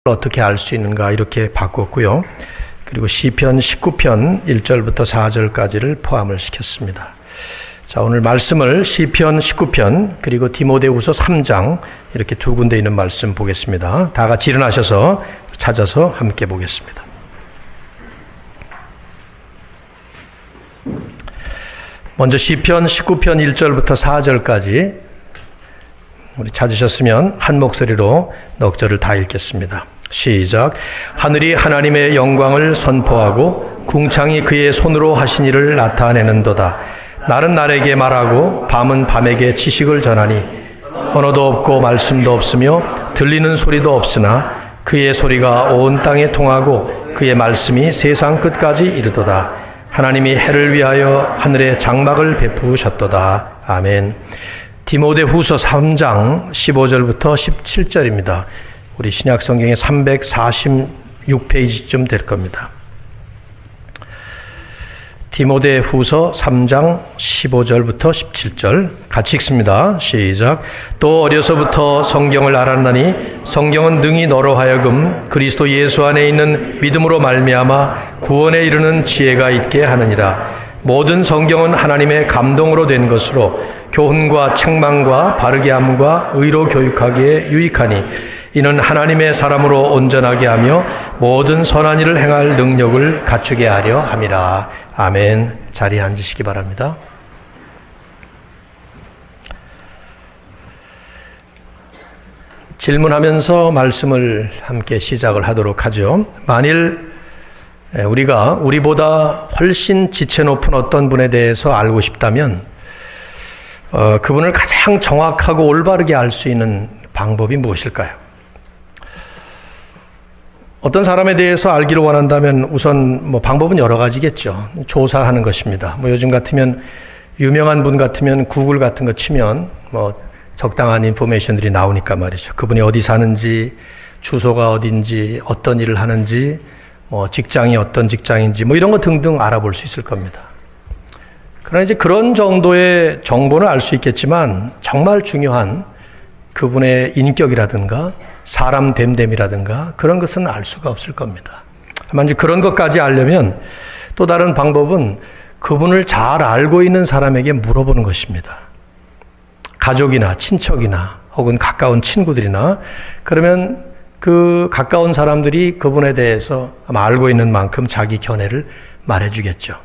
어떻게 알 수 있는가 이렇게 바꿨고요. 그리고 시편 19편 1절부터 4절까지를 포함을 시켰습니다. 자, 오늘 말씀을 시편 19편 그리고 디모데후서 3장 이렇게 두 군데 있는 말씀 보겠습니다. 다 같이 일어나셔서 찾아서 함께 보겠습니다. 먼저 시편 19편 1절부터 4절까지 우리 찾으셨으면 한 목소리로 넉 절을 다 읽겠습니다. 시작. 하늘이 하나님의 영광을 선포하고 궁창이 그의 손으로 하신 일을 나타내는도다. 날은 날에게 말하고 밤은 밤에게 지식을 전하니 언어도 없고 말씀도 없으며 들리는 소리도 없으나 그의 소리가 온 땅에 통하고 그의 말씀이 세상 끝까지 이르도다. 하나님이 해를 위하여 하늘에 장막을 베푸셨도다. 아멘. 디모데후서 3장 15절부터 17절입니다. 우리 신약 성경의 346페이지쯤 될 겁니다. 디모데후서 3장 15절부터 17절 같이 읽습니다. 시작. 또 어려서부터 성경을 알았나니 성경은 능히 너로 하여금 그리스도 예수 안에 있는 믿음으로 말미암아 구원에 이르는 지혜가 있게 하느니라. 모든 성경은 하나님의 감동으로 된 것으로 교훈과 책망과 바르게 함과 의로 교육하기에 유익하니 이는 하나님의 사람으로 온전하게 하며 모든 선한 일을 행할 능력을 갖추게 하려 함이라. 아멘. 자리에 앉으시기 바랍니다. 질문하면서 말씀을 함께 시작을 하도록 하죠. 만일 우리가 우리보다 훨씬 지체 높은 어떤 분에 대해서 알고 싶다면 그분을 가장 정확하고 올바르게 알 수 있는 방법이 무엇일까요? 어떤 사람에 대해서 알기를 원한다면 우선 방법은 여러 가지겠죠. 조사하는 것입니다. 요즘 같으면 유명한 분 같으면 구글 같은 거 치면 적당한 인포메이션들이 나오니까 말이죠. 그분이 어디 사는지, 주소가 어딘지, 어떤 일을 하는지, 직장이 어떤 직장인지 이런 거 등등 알아볼 수 있을 겁니다. 그러나 이제 그런 정도의 정보는 알 수 있겠지만 정말 중요한 그분의 인격이라든가 사람 됨됨이라든가 그런 것은 알 수가 없을 겁니다. 다만 이제 그런 것까지 알려면 또 다른 방법은 그분을 잘 알고 있는 사람에게 물어보는 것입니다. 가족이나 친척이나 혹은 가까운 친구들이나 그러면 그 가까운 사람들이 그분에 대해서 아마 알고 있는 만큼 자기 견해를 말해주겠죠.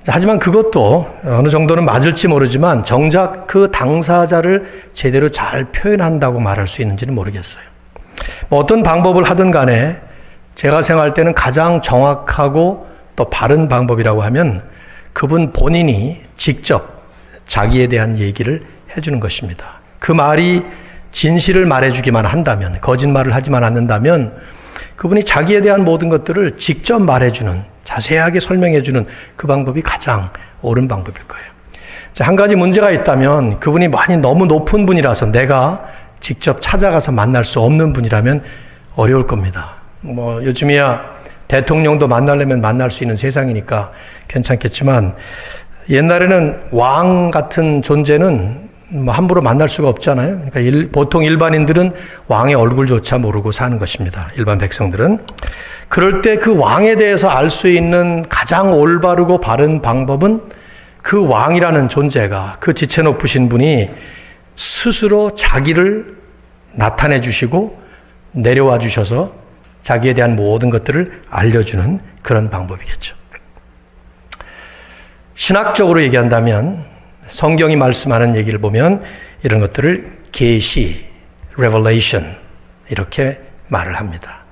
하지만 그것도 어느 정도는 맞을지 모르지만 정작 그 당사자를 제대로 잘 표현한다고 말할 수 있는지는 모르겠어요. 어떤 방법을 하든 간에 제가 생각할 때는 가장 정확하고 또 바른 방법이라고 하면 그분 본인이 직접 자기에 대한 얘기를 해주는 것입니다. 그 말이 진실을 말해주기만 한다면, 거짓말을 하지만 않는다면 그분이 자기에 대한 모든 것들을 직접 말해주는, 자세하게 설명해주는 그 방법이 가장 옳은 방법일 거예요. 한 가지 문제가 있다면 그분이 많이 너무 높은 분이라서 내가 직접 찾아가서 만날 수 없는 분이라면 어려울 겁니다. 요즘이야 대통령도 만나려면 만날 수 있는 세상이니까 괜찮겠지만 옛날에는 왕 같은 존재는 함부로 만날 수가 없잖아요. 그러니까 보통 일반인들은 왕의 얼굴조차 모르고 사는 것입니다. 일반 백성들은. 그럴 때 그 왕에 대해서 알 수 있는 가장 올바르고 바른 방법은 그 왕이라는 존재가, 그 지체 높으신 분이 스스로 자기를 나타내 주시고 내려와 주셔서 자기에 대한 모든 것들을 알려주는 그런 방법이겠죠. 신학적으로 얘기한다면 성경이 말씀하는 얘기를 보면 이런 것들을 계시, revelation 이렇게 말을 합니다.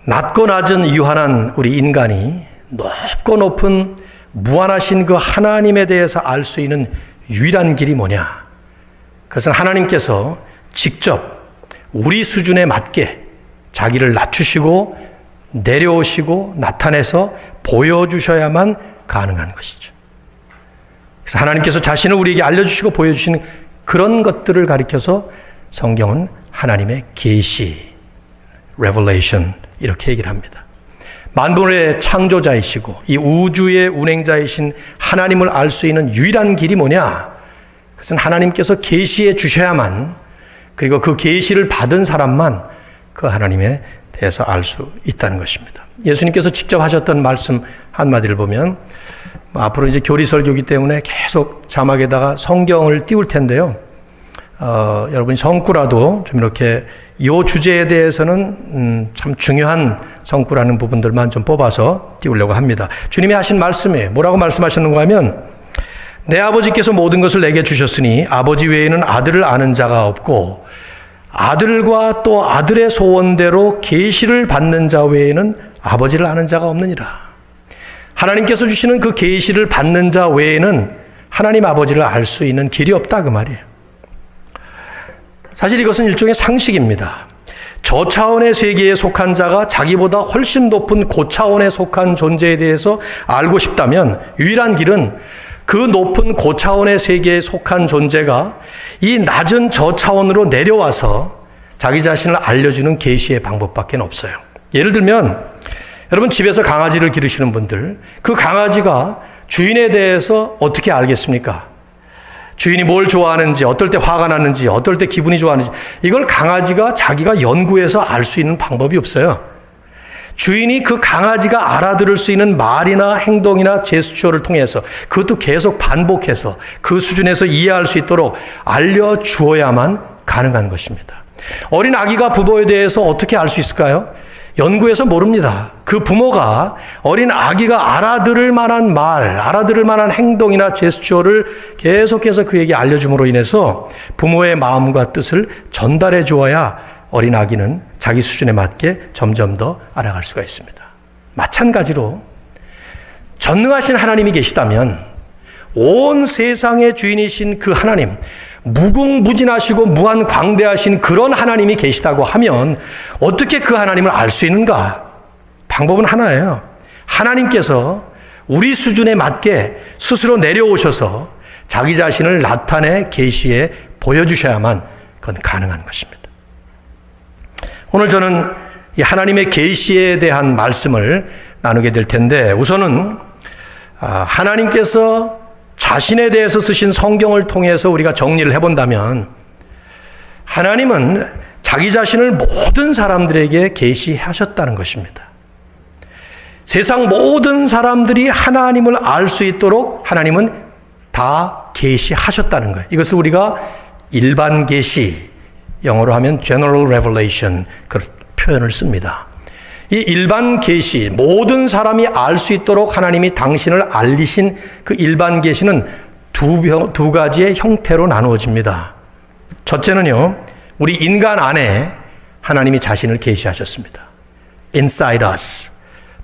낮고 낮은 유한한 우리 인간이 높고 높은 무한하신 그 하나님에 대해서 알 수 있는 유일한 길이 뭐냐? 그것은 하나님께서 직접 우리 수준에 맞게 자기를 낮추시고 내려오시고 나타내서 보여주셔야만 가능한 것이죠. 그래서 하나님께서 자신을 우리에게 알려주시고 보여주시는 그런 것들을 가리켜서 성경은 하나님의 계시, revelation 이렇게 얘기를 합니다. 만물의 창조자이시고 이 우주의 운행자이신 하나님을 알 수 있는 유일한 길이 뭐냐? 그것은 하나님께서 계시해 주셔야만 그리고 그 계시를 받은 사람만 그 하나님에 대해서 알 수 있다는 것입니다. 예수님께서 직접 하셨던 말씀 한마디를 보면 앞으로 이제 교리 설교기 때문에 계속 자막에다가 성경을 띄울 텐데요. 여러분이 성구라도 좀 이렇게 이 주제에 대해서는 참 중요한 성구라는 부분들만 좀 뽑아서 띄우려고 합니다. 주님이 하신 말씀이에요. 뭐라고 말씀하셨는가 하면 내 아버지께서 모든 것을 내게 주셨으니 아버지 외에는 아들을 아는 자가 없고 아들과 또 아들의 소원대로 계시를 받는 자 외에는 아버지를 아는 자가 없느니라. 하나님께서 주시는 그 계시를 받는 자 외에는 하나님 아버지를 알 수 있는 길이 없다 그 말이에요. 사실 이것은 일종의 상식입니다. 저 차원의 세계에 속한 자가 자기보다 훨씬 높은 고차원에 속한 존재에 대해서 알고 싶다면 유일한 길은 그 높은 고차원의 세계에 속한 존재가 이 낮은 저차원으로 내려와서 자기 자신을 알려주는 계시의 방법밖에 없어요. 예를 들면 여러분 집에서 강아지를 기르시는 분들, 그 강아지가 주인에 대해서 어떻게 알겠습니까? 주인이 뭘 좋아하는지, 어떨 때 화가 나는지, 어떨 때 기분이 좋아하는지, 이걸 강아지가 자기가 연구해서 알 수 있는 방법이 없어요. 주인이 그 강아지가 알아들을 수 있는 말이나 행동이나 제스처를 통해서 그것도 계속 반복해서 그 수준에서 이해할 수 있도록 알려주어야만 가능한 것입니다. 어린 아기가 부모에 대해서 어떻게 알 수 있을까요? 연구해서 모릅니다. 그 부모가 어린 아기가 알아들을 만한 말, 알아들을 만한 행동이나 제스처를 계속해서 그에게 알려줌으로 인해서 부모의 마음과 뜻을 전달해 주어야 어린 아기는 자기 수준에 맞게 점점 더 알아갈 수가 있습니다. 마찬가지로 전능하신 하나님이 계시다면 온 세상의 주인이신 그 하나님, 무궁무진하시고 무한광대하신 그런 하나님이 계시다고 하면 어떻게 그 하나님을 알 수 있는가? 방법은 하나예요. 하나님께서 우리 수준에 맞게 스스로 내려오셔서 자기 자신을 나타내 계시에 보여주셔야만 그건 가능한 것입니다. 오늘 저는 이 하나님의 계시에 대한 말씀을 나누게 될 텐데 우선은 하나님께서 자신에 대해서 쓰신 성경을 통해서 우리가 정리를 해본다면 하나님은 자기 자신을 모든 사람들에게 계시하셨다는 것입니다. 세상 모든 사람들이 하나님을 알 수 있도록 하나님은 다 계시하셨다는 거예요. 이것을 우리가 일반 계시, 영어로 하면 general revelation 그 표현을 씁니다. 이 일반 계시, 모든 사람이 알 수 있도록 하나님이 당신을 알리신 그 일반 계시는 두 가지의 형태로 나누어집니다. 첫째는요, 우리 인간 안에 하나님이 자신을 계시하셨습니다. Inside us.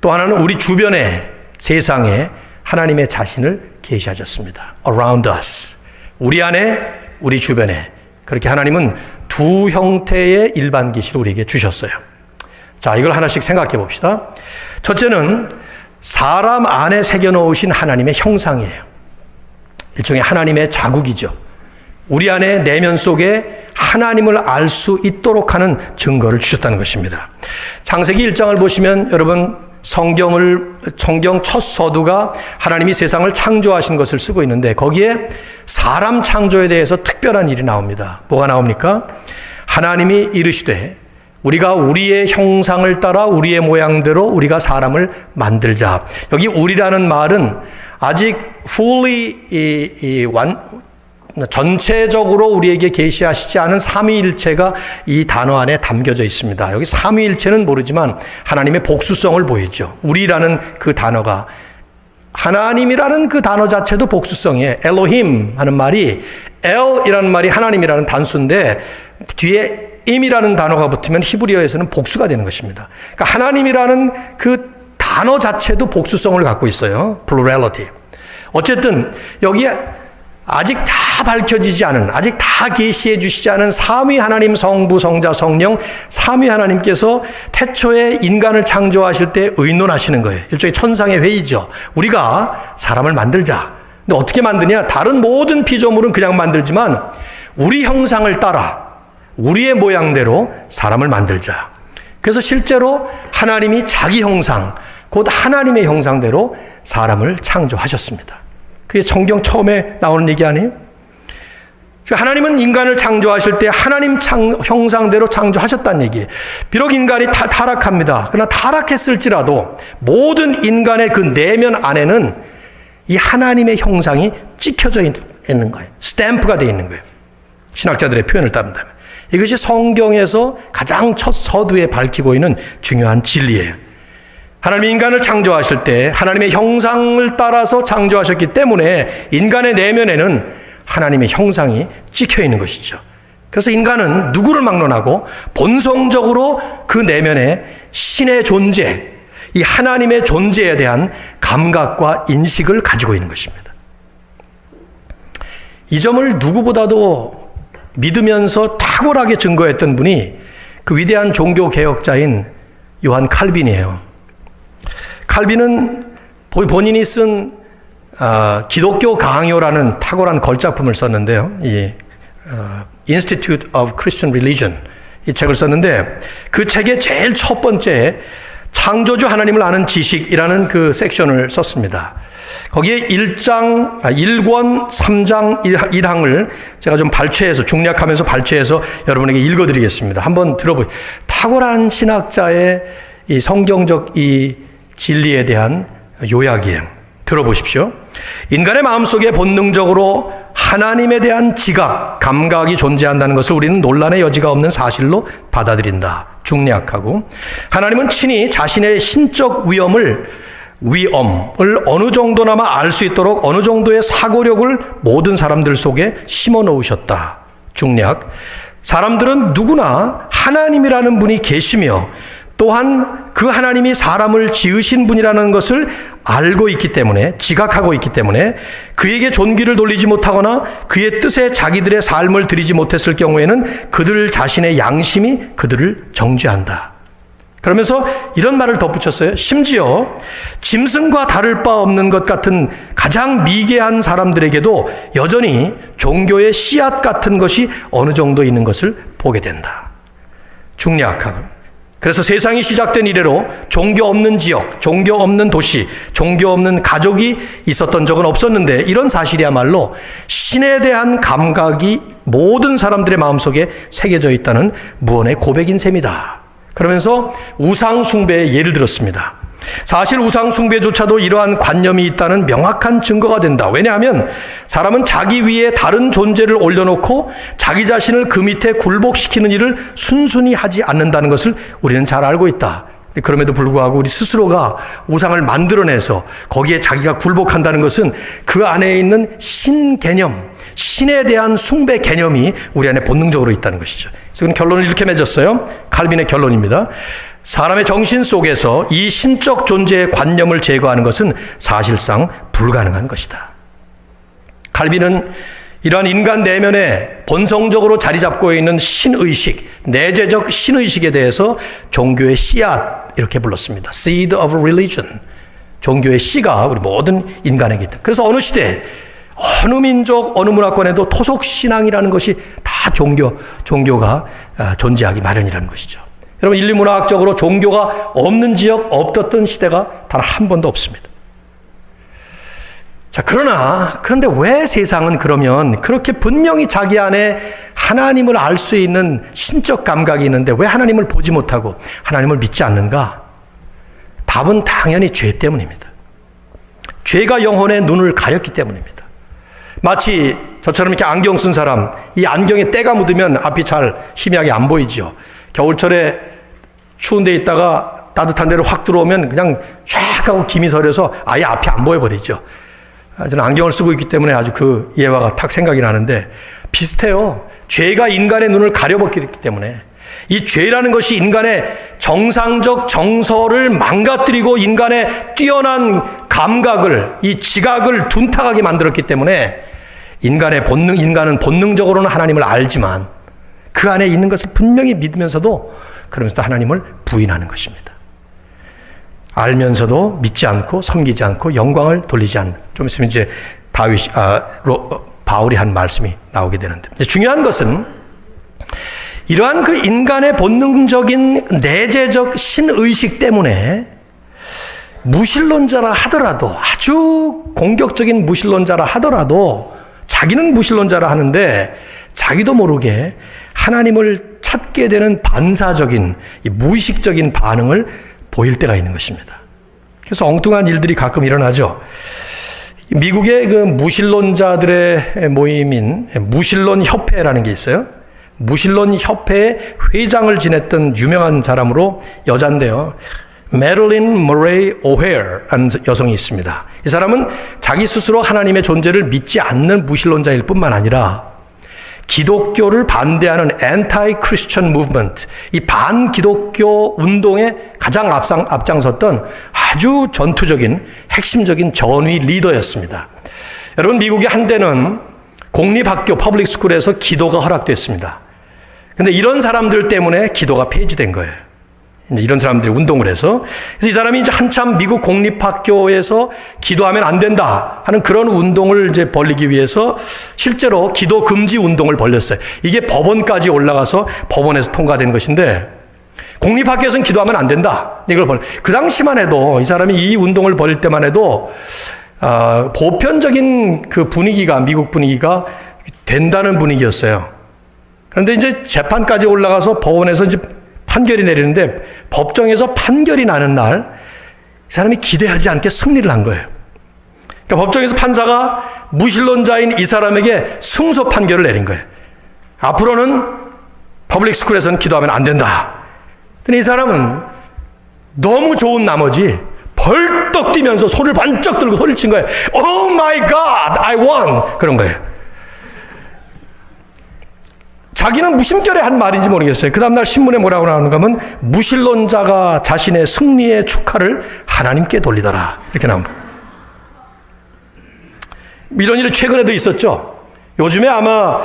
또 하나는 우리 주변에, 세상에 하나님의 자신을 계시하셨습니다. Around us. 우리 안에, 우리 주변에. 그렇게 하나님은 두 형태의 일반 계시를 우리에게 주셨어요. 자, 이걸 하나씩 생각해 봅시다. 첫째는 사람 안에 새겨놓으신 하나님의 형상이에요. 일종의 하나님의 자국이죠. 우리 안에 내면 속에 하나님을 알 수 있도록 하는 증거를 주셨다는 것입니다. 창세기 1장을 보시면 여러분 성경 첫 서두가 하나님이 세상을 창조하신 것을 쓰고 있는데 거기에 사람 창조에 대해서 특별한 일이 나옵니다. 뭐가 나옵니까? 하나님이 이르시되 우리가 우리의 형상을 따라 우리의 모양대로 우리가 사람을 만들자. 여기 우리라는 말은 아직 fully 전체적으로 우리에게 계시하시지 않은 삼위일체가 이 단어 안에 담겨져 있습니다. 여기 삼위일체는 모르지만 하나님의 복수성을 보이죠. 우리라는 그 단어가 하나님이라는 그 단어 자체도 복수성이에요. 엘로힘 하는 말이 엘이라는 말이 하나님이라는 단수인데 뒤에 임이라는 단어가 붙으면 히브리어에서는 복수가 되는 것입니다. 그러니까 하나님이라는 그 단어 자체도 복수성을 갖고 있어요. plurality. 어쨌든 여기에 아직 다 밝혀지지 않은, 아직 다 계시해 주시지 않은 삼위 하나님 성부 성자 성령 삼위 하나님께서 태초에 인간을 창조하실 때 의논하시는 거예요. 일종의 천상의 회의죠. 우리가 사람을 만들자. 근데 어떻게 만드냐? 다른 모든 피조물은 그냥 만들지만 우리 형상을 따라 우리의 모양대로 사람을 만들자. 그래서 실제로 하나님이 자기 형상, 곧 하나님의 형상대로 사람을 창조하셨습니다. 그게 성경 처음에 나오는 얘기 아니에요? 하나님은 인간을 창조하실 때 하나님 형상대로 창조하셨다는 얘기예요. 비록 인간이 타락합니다. 그러나 타락했을지라도 모든 인간의 그 내면 안에는 이 하나님의 형상이 찍혀져 있는 거예요. 스탬프가 되어 있는 거예요. 신학자들의 표현을 따른다면. 이것이 성경에서 가장 첫 서두에 밝히고 있는 중요한 진리예요. 하나님이 인간을 창조하실 때 하나님의 형상을 따라서 창조하셨기 때문에 인간의 내면에는 하나님의 형상이 찍혀 있는 것이죠. 그래서 인간은 누구를 막론하고 본성적으로 그 내면에 신의 존재, 이 하나님의 존재에 대한 감각과 인식을 가지고 있는 것입니다. 이 점을 누구보다도 믿으면서 탁월하게 증거했던 분이 그 위대한 종교 개혁자인 요한 칼빈이에요. 칼빈은 본인이 쓴 기독교 강요라는 탁월한 걸작품을 썼는데요. 이 Institute of Christian Religion 이 책을 썼는데 그 책의 제일 첫 번째 창조주 하나님을 아는 지식이라는 그 섹션을 썼습니다. 거기에 1권 3장 1항을 제가 좀 발췌해서 중략하면서 발췌해서 여러분에게 읽어드리겠습니다. 한번 들어보세요. 탁월한 신학자의 이 성경적 이 진리에 대한 요약이에요. 들어보십시오. 인간의 마음속에 본능적으로 하나님에 대한 지각, 감각이 존재한다는 것을 우리는 논란의 여지가 없는 사실로 받아들인다. 중략하고 하나님은 친히 자신의 신적 위엄을 어느 정도나마 알 수 있도록 어느 정도의 사고력을 모든 사람들 속에 심어 놓으셨다. 중략. 사람들은 누구나 하나님이라는 분이 계시며 또한 그 하나님이 사람을 지으신 분이라는 것을 알고 있기 때문에, 지각하고 있기 때문에 그에게 존귀를 돌리지 못하거나 그의 뜻에 자기들의 삶을 드리지 못했을 경우에는 그들 자신의 양심이 그들을 정죄한다. 그러면서 이런 말을 덧붙였어요. 심지어 짐승과 다를 바 없는 것 같은 가장 미개한 사람들에게도 여전히 종교의 씨앗 같은 것이 어느 정도 있는 것을 보게 된다. 중략하고. 그래서 세상이 시작된 이래로 종교 없는 지역, 종교 없는 도시, 종교 없는 가족이 있었던 적은 없었는데 이런 사실이야말로 신에 대한 감각이 모든 사람들의 마음속에 새겨져 있다는 무언의 고백인 셈이다. 그러면서 우상 숭배의 예를 들었습니다. 사실 우상 숭배조차도 이러한 관념이 있다는 명확한 증거가 된다. 왜냐하면 사람은 자기 위에 다른 존재를 올려놓고 자기 자신을 그 밑에 굴복시키는 일을 순순히 하지 않는다는 것을 우리는 잘 알고 있다. 그럼에도 불구하고 우리 스스로가 우상을 만들어내서 거기에 자기가 굴복한다는 것은 그 안에 있는 신 개념, 신에 대한 숭배 개념이 우리 안에 본능적으로 있다는 것이죠. 그래서 결론을 이렇게 맺었어요. 칼빈의 결론입니다. 사람의 정신 속에서 이 신적 존재의 관념을 제거하는 것은 사실상 불가능한 것이다. 칼빈은 이러한 인간 내면에 본성적으로 자리 잡고 있는 신의식, 내재적 신의식에 대해서 종교의 씨앗 이렇게 불렀습니다. Seed of religion. 종교의 씨가 우리 모든 인간에게 있다. 그래서 어느 시대, 어느 민족, 어느 문화권에도 토속신앙이라는 것이 다 종교가 존재하기 마련이라는 것이죠. 여러분, 인류문화학적으로 종교가 없는 지역, 없었던 시대가 단 한 번도 없습니다. 자, 그런데 왜 세상은 그러면 그렇게 분명히 자기 안에 하나님을 알 수 있는 신적 감각이 있는데 왜 하나님을 보지 못하고 하나님을 믿지 않는가? 답은 당연히 죄 때문입니다. 죄가 영혼의 눈을 가렸기 때문입니다. 마치 저처럼 이렇게 안경 쓴 사람, 이 안경에 때가 묻으면 앞이 잘 희미하게 안 보이죠. 겨울철에 추운 데 있다가 따뜻한 데로 확 들어오면 그냥 쫙 하고 김이 서려서 아예 앞이 안 보여버리죠. 저는 안경을 쓰고 있기 때문에 아주 그 예화가 탁 생각이 나는데 비슷해요. 죄가 인간의 눈을 가려버렸기 때문에 이 죄라는 것이 인간의 정상적 정서를 망가뜨리고 인간의 뛰어난 감각을, 이 지각을 둔탁하게 만들었기 때문에 인간은 본능적으로는 하나님을 알지만 그 안에 있는 것을 분명히 믿으면서도 그러면서 하나님을 부인하는 것입니다. 알면서도 믿지 않고 섬기지 않고 영광을 돌리지 않는. 좀 있으면 이제 바울이 한 말씀이 나오게 되는데, 중요한 것은 이러한 그 인간의 본능적인 내재적 신의식 때문에 무신론자라 하더라도, 아주 공격적인 무신론자라 하더라도, 자기는 무신론자라 하는데 자기도 모르게 하나님을 찾게 되는 반사적인, 무의식적인 반응을 보일 때가 있는 것입니다. 그래서 엉뚱한 일들이 가끔 일어나죠. 미국의 그 무신론자들의 모임인 무신론 협회라는 게 있어요. 무신론 협회의 회장을 지냈던 유명한 사람으로 여자인데요. 메릴린 머레이 오헤어라는 여성이 있습니다. 이 사람은 자기 스스로 하나님의 존재를 믿지 않는 무신론자일 뿐만 아니라 기독교를 반대하는 anti Christian movement, 이 반기독교 운동에 가장 앞장섰던 아주 전투적인 핵심적인 전위 리더였습니다. 여러분, 미국의 한때는 공립학교 퍼블릭 스쿨에서 기도가 허락됐습니다. 근데 이런 사람들 때문에 기도가 폐지된 거예요. 이런 사람들이 운동을 해서. 그래서 이 사람이 이제 한참 미국 공립학교에서 기도하면 안 된다 하는 그런 운동을 이제 벌리기 위해서 실제로 기도 금지 운동을 벌렸어요. 이게 법원까지 올라가서 법원에서 통과된 것인데, 공립학교에서는 기도하면 안 된다. 이걸 그 당시만 해도, 이 사람이 이 운동을 벌일 때만 해도 보편적인 그 분위기가, 미국 분위기가 된다는 분위기였어요. 그런데 이제 재판까지 올라가서 법원에서 이제 판결이 내리는데, 법정에서 판결이 나는 날 이 사람이 기대하지 않게 승리를 한 거예요. 그러니까 법정에서 판사가 무신론자인 이 사람에게 승소 판결을 내린 거예요. 앞으로는 퍼블릭 스쿨에서는 기도하면 안 된다. 근데 이 사람은 너무 좋은 나머지 벌떡 뛰면서 손을 번쩍 들고 소리를 친 거예요. Oh my God, I won! 그런 거예요. 자기는 무심결에 한 말인지 모르겠어요. 그 다음날 신문에 뭐라고 나오는가 하면, 무신론자가 자신의 승리의 축하를 하나님께 돌리더라, 이렇게 나옵니다. 이런 일이 최근에도 있었죠. 요즘에 아마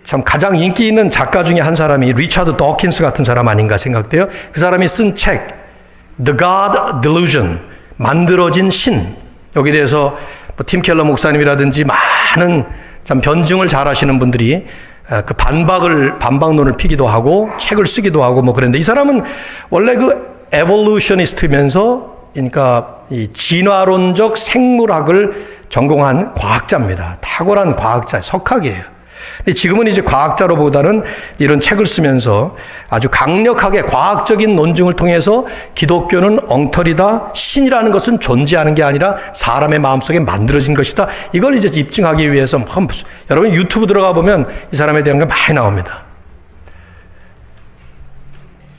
참 가장 인기 있는 작가 중에 한 사람이 리차드 더킨스 같은 사람 아닌가 생각돼요. 그 사람이 쓴 책 The God Delusion, 만들어진 신, 여기에 대해서 팀 켈러 목사님이라든지 많은 참 변증을 잘 하시는 분들이 그 반박론을 피기도 하고 책을 쓰기도 하고 뭐 그랬는데, 이 사람은 원래 그 에볼루셔니스트면서, 그러니까 이 진화론적 생물학을 전공한 과학자입니다. 탁월한 과학자, 석학이에요. 근데 지금은 이제 과학자로보다는 이런 책을 쓰면서 아주 강력하게 과학적인 논증을 통해서 기독교는 엉터리다, 신이라는 것은 존재하는 게 아니라 사람의 마음속에 만들어진 것이다, 이걸 이제 입증하기 위해서 여러분 유튜브 들어가 보면 이 사람에 대한 게 많이 나옵니다.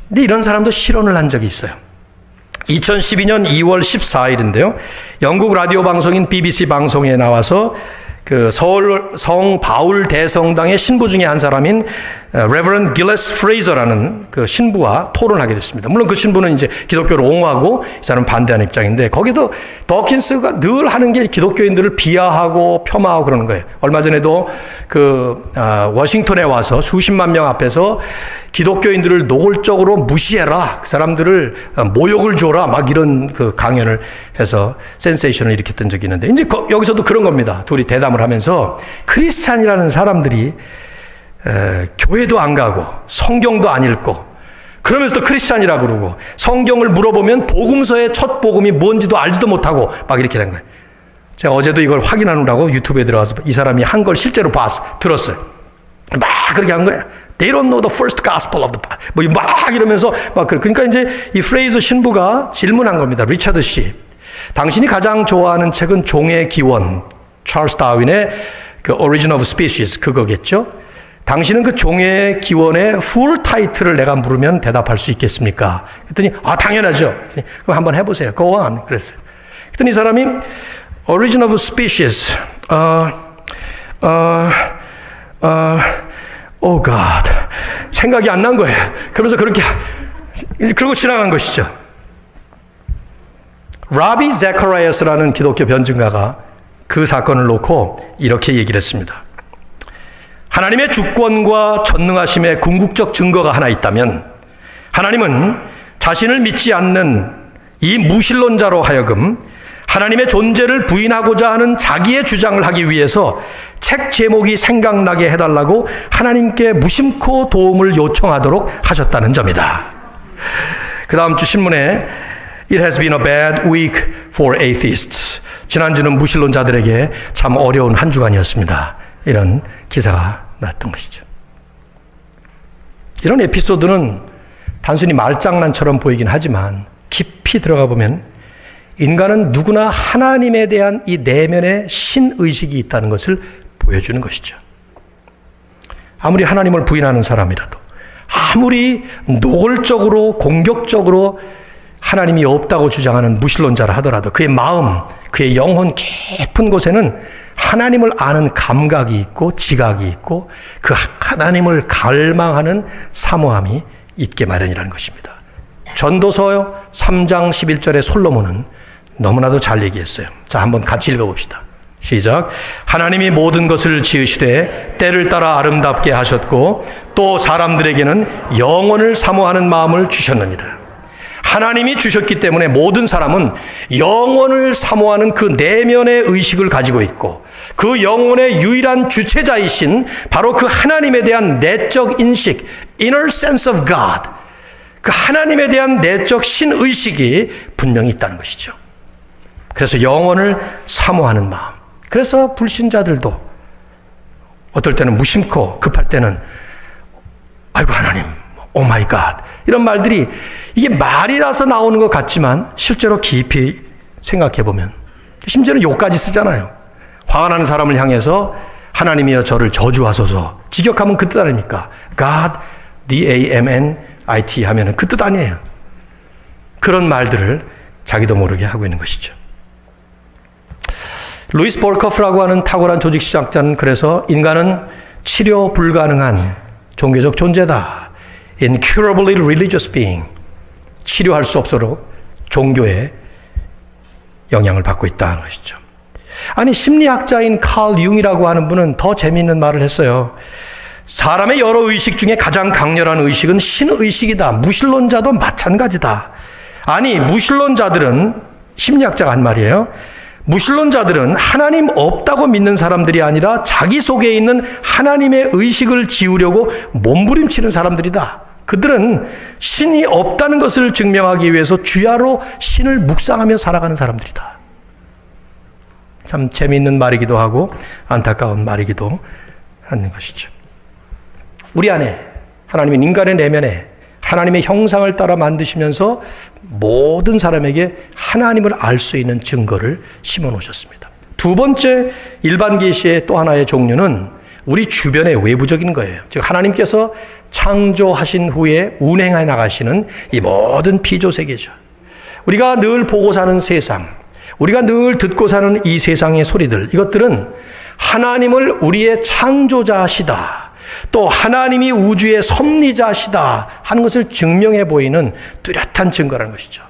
근데 이런 사람도 실언을 한 적이 있어요. 2012년 2월 14일인데요. 영국 라디오 방송인 BBC 방송에 나와서 그 서울 성 바울 대성당의 신부 중에 한 사람인 레버런드 길레스 프레이저라는 그 신부와 토론하게 됐습니다. 물론 그 신부는 이제 기독교를 옹호하고 이 사람은 반대하는 입장인데, 거기도 더킨스가 늘 하는 게 기독교인들을 비하하고 폄하하고 그러는 거예요. 얼마 전에도 그 워싱턴에 와서 수십만 명 앞에서 기독교인들을 노골적으로 무시해라, 그 사람들을 모욕을 줘라, 막 이런 그 강연을 해서 센세이션을 일으켰던 적이 있는데, 이제 여기서도 그런 겁니다. 둘이 대담을 하면서 크리스찬이라는 사람들이 교회도 안 가고 성경도 안 읽고 그러면서도 크리스찬이라고 그러고, 성경을 물어보면 복음서의 첫 복음이 뭔지도 알지도 못하고 막 이렇게 된 거예요. 제가 어제도 이걸 확인하느라고 유튜브에 들어가서 이 사람이 한 걸 실제로 들었어요. 막 그렇게 한 거예요. They don't know the first gospel of the Bible. 막 이러면서 막 그러니까 이제 이 프레이저 신부가 질문한 겁니다. 리차드 씨, 당신이 가장 좋아하는 책은 종의 기원, 찰스 다윈의 그 Origin of Species, 그거겠죠? 당신은 그 종의 기원의 풀 타이틀을 내가 물으면 대답할 수 있겠습니까? 그랬더니 당연하죠. 그럼 한번 해보세요. Go on. 그랬어요. 그랬더니 이 사람이 Origin of Species, Oh God, 생각이 안 난 거예요. 그러면서 그러고 지나간 것이죠. 라비 제카리아스라는 기독교 변증가가 그 사건을 놓고 이렇게 얘기를 했습니다. 하나님의 주권과 전능하심의 궁극적 증거가 하나 있다면, 하나님은 자신을 믿지 않는 이 무신론자로 하여금 하나님의 존재를 부인하고자 하는 자기의 주장을 하기 위해서 책 제목이 생각나게 해달라고 하나님께 무심코 도움을 요청하도록 하셨다는 점이다. 그 다음 주 신문에 It has been a bad week for atheists. 지난주는 무신론자들에게 참 어려운 한 주간이었습니다, 이런 기사가 났던 것이죠. 이런 에피소드는 단순히 말장난처럼 보이긴 하지만 깊이 들어가 보면 인간은 누구나 하나님에 대한 이 내면의 신의식이 있다는 것을 보여주는 것이죠. 아무리 하나님을 부인하는 사람이라도, 아무리 노골적으로 공격적으로 하나님이 없다고 주장하는 무신론자라 하더라도 그의 마음, 그의 영혼 깊은 곳에는 하나님을 아는 감각이 있고 지각이 있고 그 하나님을 갈망하는 사모함이 있게 마련이라는 것입니다. 전도서 3장 11절의 솔로몬은 너무나도 잘 얘기했어요. 자, 한번 같이 읽어봅시다. 시작. 하나님이 모든 것을 지으시되 때를 따라 아름답게 하셨고 또 사람들에게는 영원을 사모하는 마음을 주셨느니라. 하나님이 주셨기 때문에 모든 사람은 영원을 사모하는 그 내면의 의식을 가지고 있고 그 영혼의 유일한 주체자이신 바로 그 하나님에 대한 내적 인식, inner sense of God, 그 하나님에 대한 내적 신의식이 분명히 있다는 것이죠. 그래서 영혼을 사모하는 마음. 그래서 불신자들도 어떨 때는 무심코 급할 때는 아이고 하나님, 오 마이 갓 이런 말들이 이게 말이라서 나오는 것 같지만 실제로 깊이 생각해 보면 심지어는 욕까지 쓰잖아요. 화가 나는 사람을 향해서 하나님이여 저를 저주하소서. 직역하면 그 뜻 아닙니까? God, D-A-M-N-I-T 하면은 그 뜻 아니에요. 그런 말들을 자기도 모르게 하고 있는 것이죠. 루이스 볼커프라고 하는 탁월한 조직시장자는 그래서 인간은 치료 불가능한 종교적 존재다. Incurably religious being. 치료할 수 없도록 종교의 영향을 받고 있다는 것이죠. 아니 심리학자인 칼 융이라고 하는 분은 더 재미있는 말을 했어요. 사람의 여러 의식 중에 가장 강렬한 의식은 신의식이다. 무신론자도 마찬가지다. 아니 무신론자들은 심리학자가 한 말이에요. 무신론자들은 하나님 없다고 믿는 사람들이 아니라 자기 속에 있는 하나님의 의식을 지우려고 몸부림치는 사람들이다. 그들은 신이 없다는 것을 증명하기 위해서 주야로 신을 묵상하며 살아가는 사람들이다. 참 재미있는 말이기도 하고 안타까운 말이기도 하는 것이죠. 우리 안에 하나님은 인간의 내면에 하나님의 형상을 따라 만드시면서 모든 사람에게 하나님을 알 수 있는 증거를 심어 놓으셨습니다. 두 번째 일반 계시의 또 하나의 종류는 우리 주변의 외부적인 거예요. 즉 하나님께서 창조하신 후에 운행해 나가시는 이 모든 피조 세계죠. 우리가 늘 보고 사는 세상, 우리가 늘 듣고 사는 이 세상의 소리들, 이것들은 하나님을 우리의 창조자시다, 또 하나님이 우주의 섭리자시다 하는 것을 증명해 보이는 뚜렷한 증거라는 것이죠.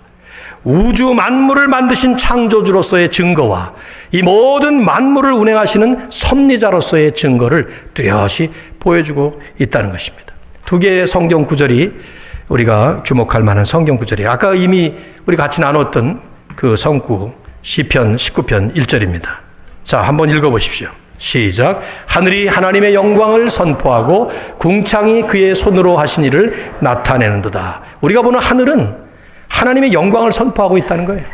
우주 만물을 만드신 창조주로서의 증거와 이 모든 만물을 운행하시는 섭리자로서의 증거를 뚜렷이 보여주고 있다는 것입니다. 두 개의 성경 구절이 우리가 주목할 만한 성경 구절이에요. 아까 이미 우리 같이 나눴던 그 성구 시편 19편 1절입니다. 자, 한번 읽어보십시오. 시작. 하늘이 하나님의 영광을 선포하고 궁창이 그의 손으로 하신 일을 나타내는도다. 우리가 보는 하늘은 하나님의 영광을 선포하고 있다는 거예요.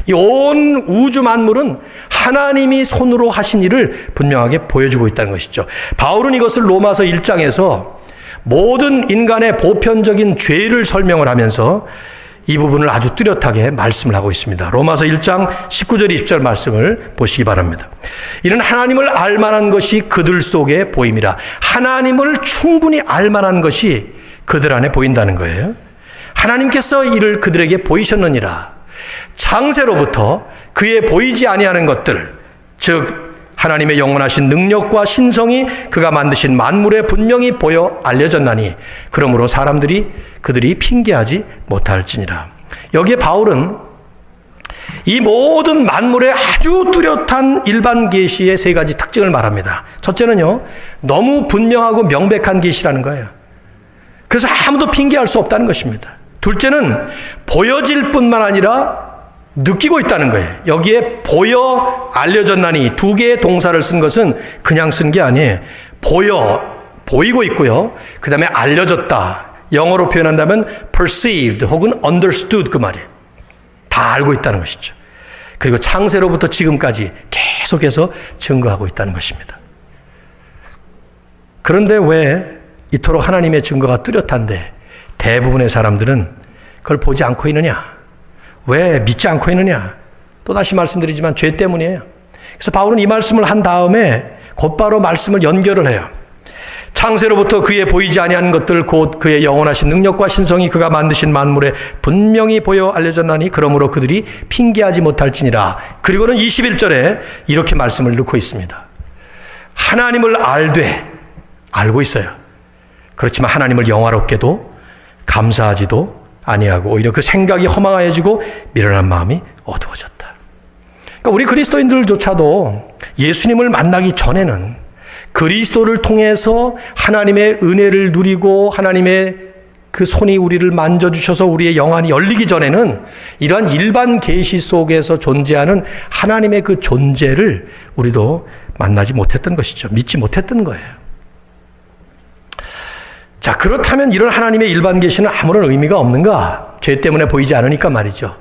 이 온 우주 만물은 하나님이 손으로 하신 일을 분명하게 보여주고 있다는 것이죠. 바울은 이것을 로마서 1장에서 모든 인간의 보편적인 죄를 설명을 하면서 이 부분을 아주 뚜렷하게 말씀을 하고 있습니다. 로마서 1장 19절 20절 말씀을 보시기 바랍니다. 이는 하나님을 알만한 것이 그들 속에 보임이라. 하나님을 충분히 알만한 것이 그들 안에 보인다는 거예요. 하나님께서 이를 그들에게 보이셨느니라. 창세로부터 그의 보이지 아니하는 것들, 즉 하나님의 영원하신 능력과 신성이 그가 만드신 만물에 분명히 보여 알려졌나니 그러므로 그들이 핑계하지 못할지니라. 여기에 바울은 이 모든 만물의 아주 뚜렷한 일반 계시의 세 가지 특징을 말합니다. 첫째는요, 너무 분명하고 명백한 계시라는 거예요. 그래서 아무도 핑계할 수 없다는 것입니다. 둘째는 보여질 뿐만 아니라 느끼고 있다는 거예요. 여기에 보여 알려졌나니 두 개의 동사를 쓴 것은 그냥 쓴 게 아니에요. 보이고 있고요. 그 다음에 알려졌다. 영어로 표현한다면 perceived 혹은 understood 그 말이에요. 다 알고 있다는 것이죠. 그리고 창세로부터 지금까지 계속해서 증거하고 있다는 것입니다. 그런데 왜 이토록 하나님의 증거가 뚜렷한데 대부분의 사람들은 그걸 보지 않고 있느냐? 왜 믿지 않고 있느냐? 또다시 말씀드리지만 죄 때문이에요. 그래서 바울은 이 말씀을 한 다음에 곧바로 말씀을 연결을 해요. 창세로부터 그의 보이지 아니한 것들 곧 그의 영원하신 능력과 신성이 그가 만드신 만물에 분명히 보여 알려졌나니 그러므로 그들이 핑계하지 못할지니라. 그리고는 21절에 이렇게 말씀을 넣고 있습니다. 하나님을 알고 있어요. 그렇지만 하나님을 영화롭게도 감사하지도 아니하고 오히려 그 생각이 허망해지고 미련한 마음이 어두워졌다. 그러니까 우리 그리스도인들조차도 예수님을 만나기 전에는 그리스도를 통해서 하나님의 은혜를 누리고 하나님의 그 손이 우리를 만져주셔서 우리의 영안이 열리기 전에는 이러한 일반 계시 속에서 존재하는 하나님의 그 존재를 우리도 만나지 못했던 것이죠. 믿지 못했던 거예요. 자, 그렇다면 이런 하나님의 일반 계시는 아무런 의미가 없는가? 죄 때문에 보이지 않으니까 말이죠.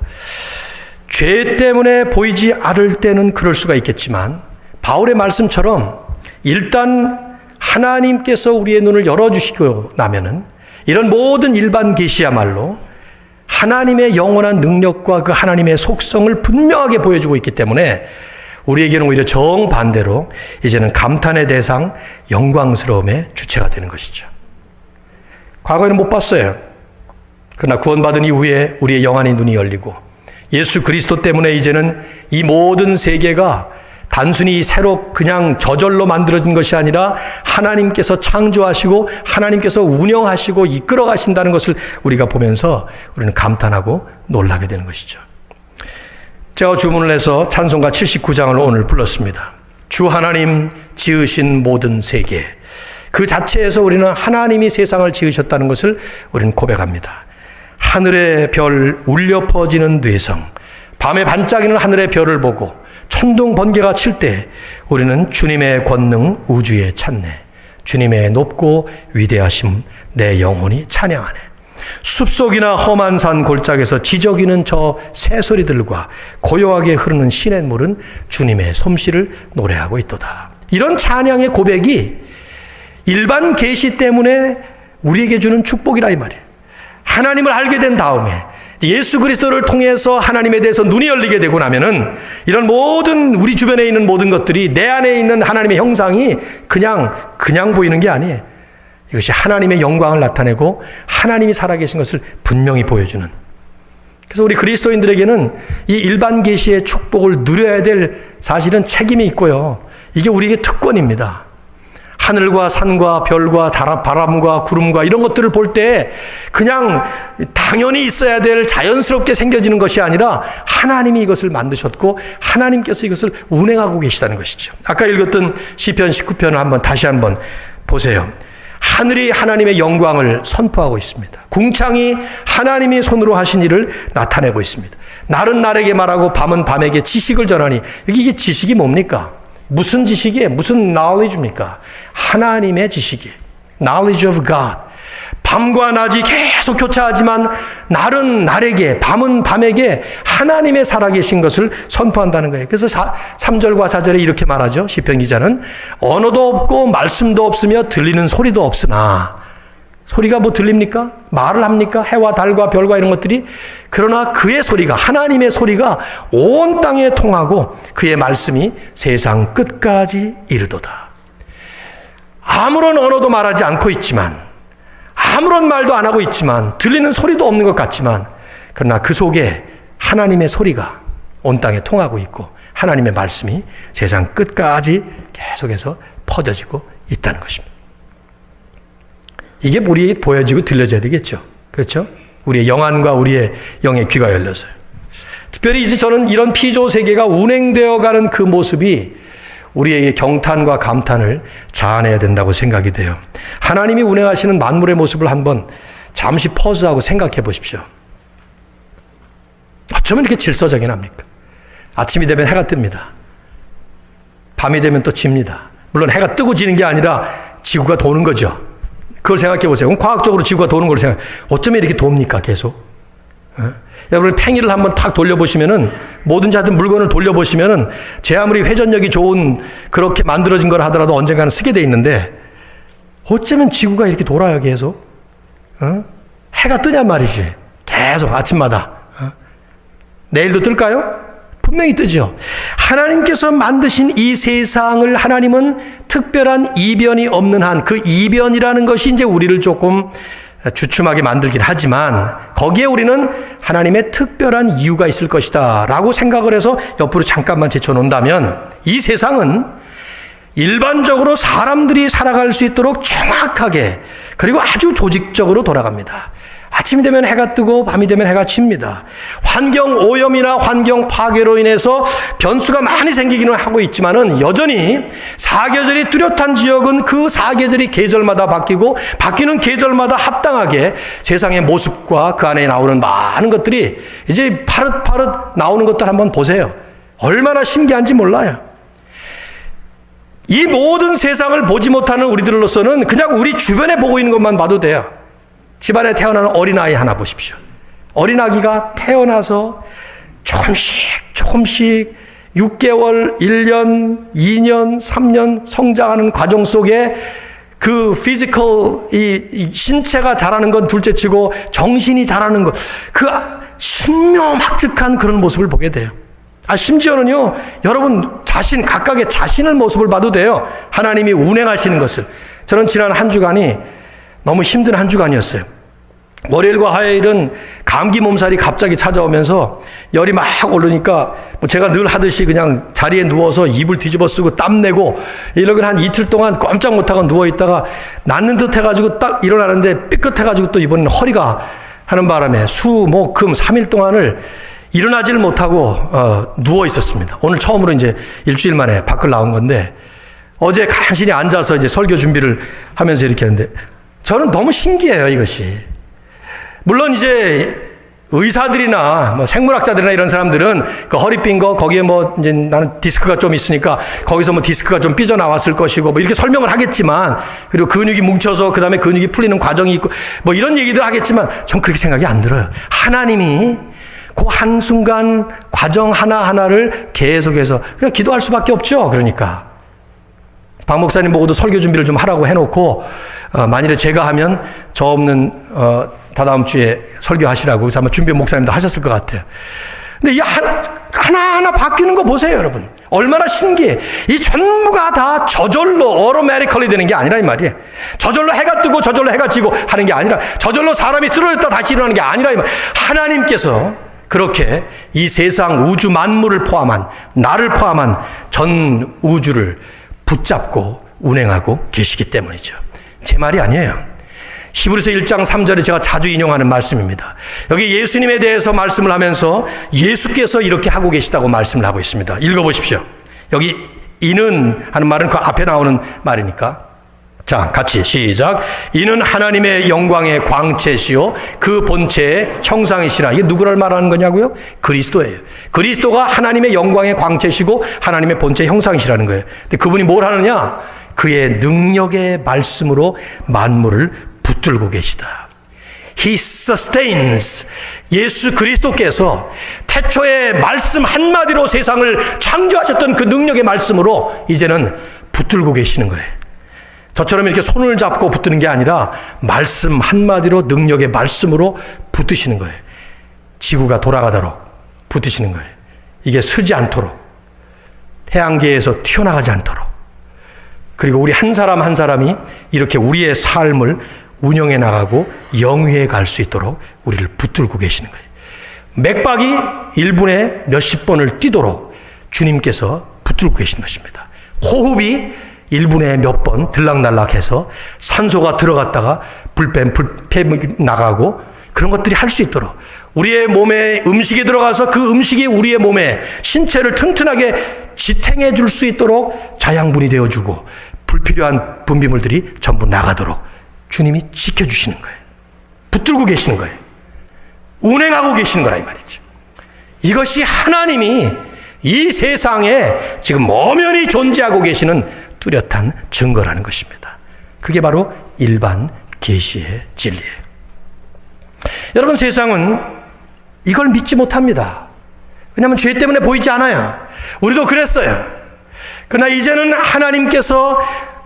죄 때문에 보이지 않을 때는 그럴 수가 있겠지만 바울의 말씀처럼 일단 하나님께서 우리의 눈을 열어주시고 나면은 이런 모든 일반 계시야말로 하나님의 영원한 능력과 그 하나님의 속성을 분명하게 보여주고 있기 때문에 우리에게는 오히려 정반대로 이제는 감탄의 대상, 영광스러움의 주체가 되는 것이죠. 과거에는 못 봤어요. 그러나 구원받은 이후에 우리의 영안의 눈이 열리고 예수 그리스도 때문에 이제는 이 모든 세계가 단순히 새로 그냥 저절로 만들어진 것이 아니라 하나님께서 창조하시고 하나님께서 운영하시고 이끌어 가신다는 것을 우리가 보면서 우리는 감탄하고 놀라게 되는 것이죠. 제가 주문을 해서 찬송가 79장을 오늘 불렀습니다. 주 하나님 지으신 모든 세계. 그 자체에서 우리는 하나님이 세상을 지으셨다는 것을 우리는 고백합니다. 하늘의 별 울려 퍼지는 뇌성, 밤에 반짝이는 하늘의 별을 보고 천둥 번개가 칠 때 우리는 주님의 권능 우주에 찾네. 주님의 높고 위대하심 내 영혼이 찬양하네. 숲속이나 험한 산 골짜기에서 지저귀는 저 새소리들과 고요하게 흐르는 시냇물은 주님의 솜씨를 노래하고 있도다. 이런 찬양의 고백이 일반 계시 때문에 우리에게 주는 축복이라 이 말이에요. 하나님을 알게 된 다음에 예수 그리스도를 통해서 하나님에 대해서 눈이 열리게 되고 나면은 이런 모든 우리 주변에 있는 모든 것들이 내 안에 있는 하나님의 형상이 그냥 보이는 게 아니에요. 이것이 하나님의 영광을 나타내고 하나님이 살아계신 것을 분명히 보여주는. 그래서 우리 그리스도인들에게는 이 일반 계시의 축복을 누려야 될 사실은 책임이 있고요. 이게 우리에게 특권입니다. 하늘과 산과 별과 바람과 구름과 이런 것들을 볼 때 그냥 당연히 있어야 될 자연스럽게 생겨지는 것이 아니라 하나님이 이것을 만드셨고 하나님께서 이것을 운행하고 계시다는 것이죠. 아까 읽었던 시편 19편을 다시 한번 보세요. 하늘이 하나님의 영광을 선포하고 있습니다. 궁창이 하나님이 손으로 하신 일을 나타내고 있습니다. 날은 날에게 말하고 밤은 밤에게 지식을 전하니 이게 지식이 뭡니까? 무슨 지식이에요? 무슨 knowledge입니까? 하나님의 지식이에요. Knowledge of God. 밤과 낮이 계속 교차하지만 날은 날에게, 밤은 밤에게 하나님의 살아계신 것을 선포한다는 거예요. 그래서 3절과 4절에 이렇게 말하죠. 시편 기자는 언어도 없고 말씀도 없으며 들리는 소리도 없으나 소리가 뭐 들립니까? 말을 합니까? 해와 달과 별과 이런 것들이. 그러나 그의 소리가, 하나님의 소리가 온 땅에 통하고 그의 말씀이 세상 끝까지 이르도다. 아무런 언어도 말하지 않고 있지만, 아무런 말도 안 하고 있지만, 들리는 소리도 없는 것 같지만, 그러나 그 속에 하나님의 소리가 온 땅에 통하고 있고 하나님의 말씀이 세상 끝까지 계속해서 퍼져지고 있다는 것입니다. 이게 우리에게 보여지고 들려져야 되겠죠. 그렇죠? 우리의 영안과 우리의 영의 귀가 열려서요. 특별히 이제 저는 이런 피조 세계가 운행되어 가는 그 모습이 우리에게 경탄과 감탄을 자아내야 된다고 생각이 돼요. 하나님이 운행하시는 만물의 모습을 한번 잠시 퍼즈하고 생각해 보십시오. 어쩌면 이렇게 질서정이 납니까? 아침이 되면 해가 뜹니다. 밤이 되면 또 집니다. 물론 해가 뜨고 지는 게 아니라 지구가 도는 거죠. 그걸 생각해 보세요. 그럼 과학적으로 지구가 도는 걸 어쩌면 이렇게 돕니까, 계속? 여러분, 팽이를 한번 탁 돌려보시면은, 뭐든지 하여튼 물건을 돌려보시면은, 제 아무리 회전력이 좋은, 그렇게 만들어진 걸 하더라도 언젠가는 쓰게 돼 있는데, 어쩌면 지구가 이렇게 돌아요, 계속? 해가 뜨냔 말이지. 계속 아침마다. 내일도 뜰까요? 분명히 뜨죠. 하나님께서 만드신 이 세상을 하나님은 특별한 이변이 없는 한, 그 이변이라는 것이 이제 우리를 조금 주춤하게 만들긴 하지만 거기에 우리는 하나님의 특별한 이유가 있을 것이다 라고 생각을 해서 옆으로 잠깐만 제쳐놓는다면 이 세상은 일반적으로 사람들이 살아갈 수 있도록 정확하게 그리고 아주 조직적으로 돌아갑니다. 아침이 되면 해가 뜨고 밤이 되면 해가 칩니다. 환경 오염이나 환경 파괴로 인해서 변수가 많이 생기기는 하고 있지만은 여전히 사계절이 뚜렷한 지역은 그 사계절이 계절마다 바뀌고 바뀌는 계절마다 합당하게 세상의 모습과 그 안에 나오는 많은 것들이 이제 파릇파릇 나오는 것들 한번 보세요. 얼마나 신기한지 몰라요. 이 모든 세상을 보지 못하는 우리들로서는 그냥 우리 주변에 보고 있는 것만 봐도 돼요. 집안에 태어나는 어린아이 하나 보십시오. 어린아기가 태어나서 조금씩 6개월, 1년, 2년, 3년 성장하는 과정 속에 그 피지컬, 이 신체가 자라는 건 둘째치고 정신이 자라는 것, 그 신묘막측한 그런 모습을 보게 돼요. 심지어는요, 여러분 각각의 자신의 모습을 봐도 돼요. 하나님이 운행하시는 것을. 저는 지난 한 주간이 너무 힘든 한 주간이었어요. 월요일과 화요일은 감기 몸살이 갑자기 찾아오면서 열이 막 오르니까 제가 늘 하듯이 그냥 자리에 누워서 이불 뒤집어 쓰고 땀내고 이러고 한 이틀 동안 꼼짝 못하고 누워있다가 낫는 듯 해가지고 딱 일어나는데 삐끗해가지고 또 이번엔 허리가 하는 바람에 수, 목, 금 3일 동안을 일어나지를 못하고 누워 있었습니다. 오늘 처음으로 이제 일주일 만에 밖을 나온 건데 어제 간신히 앉아서 이제 설교 준비를 하면서 이렇게 했는데 저는 너무 신기해요, 이것이. 물론 이제 의사들이나 뭐 생물학자들이나 이런 사람들은 그 허리 삔 거 거기에 뭐 이제 나는 디스크가 좀 있으니까 거기서 뭐 디스크가 좀 삐져나왔을 것이고 뭐 이렇게 설명을 하겠지만 그리고 근육이 뭉쳐서 그다음에 근육이 풀리는 과정이 있고 뭐 이런 얘기들 하겠지만 전 그렇게 생각이 안 들어요. 하나님이 그 한순간 과정 하나하나를 계속해서 그냥 기도할 수밖에 없죠. 그러니까 박 목사님 보고도 설교 준비를 좀 하라고 해놓고 만일에 제가 하면 저 없는 다다음 주에 설교하시라고 그래서 아마 준비 목사님도 하셨을 것 같아요. 근데 이 하나하나 바뀌는 거 보세요, 여러분. 얼마나 신기해. 이 전부가 다 저절로 어로매리컬리 되는 게 아니라 이 말이에요. 저절로 해가 뜨고 저절로 해가 지고 하는 게 아니라 저절로 사람이 쓰러졌다 다시 일어나는 게 아니라 이 말. 하나님께서 그렇게 이 세상 우주 만물을 포함한 나를 포함한 전 우주를 붙잡고 운행하고 계시기 때문이죠. 제 말이 아니에요. 히브리서 1장 3절에 제가 자주 인용하는 말씀입니다. 여기 예수님에 대해서 말씀을 하면서 예수께서 이렇게 하고 계시다고 말씀을 하고 있습니다. 읽어보십시오. 여기 이는 하는 말은 그 앞에 나오는 말이니까. 자, 같이 시작. 이는 하나님의 영광의 광채시요 그 본체의 형상이시라. 이게 누구를 말하는 거냐고요? 그리스도예요. 그리스도가 하나님의 영광의 광채시고 하나님의 본체의 형상이시라는 거예요. 근데 그분이 뭘 하느냐? 그의 능력의 말씀으로 만물을 붙들고 계시다. He sustains. 예수 그리스도께서 태초에 말씀 한마디로 세상을 창조하셨던 그 능력의 말씀으로 이제는 붙들고 계시는 거예요. 저처럼 이렇게 손을 잡고 붙드는 게 아니라 말씀 한마디로 능력의 말씀으로 붙드시는 거예요. 지구가 돌아가도록 붙드시는 거예요. 이게 서지 않도록, 태양계에서 튀어나가지 않도록, 그리고 우리 한 사람 한 사람이 이렇게 우리의 삶을 운영해 나가고 영위해 갈 수 있도록 우리를 붙들고 계시는 거예요. 맥박이 1분에 몇십 번을 뛰도록 주님께서 붙들고 계신 것입니다. 호흡이 1분에 몇 번 들락날락해서 산소가 들어갔다가 불뱀 나가고 그런 것들이 할 수 있도록 우리의 몸에 음식이 들어가서 그 음식이 우리의 몸에 신체를 튼튼하게 지탱해 줄 수 있도록 자양분이 되어주고 불필요한 분비물들이 전부 나가도록 주님이 지켜주시는 거예요. 붙들고 계시는 거예요. 운행하고 계시는 거라 이 말이죠. 이것이 하나님이 이 세상에 지금 엄연히 존재하고 계시는 뚜렷한 증거라는 것입니다. 그게 바로 일반 계시의 진리예요. 여러분, 세상은 이걸 믿지 못합니다. 왜냐하면 죄 때문에 보이지 않아요. 우리도 그랬어요. 그러나 이제는 하나님께서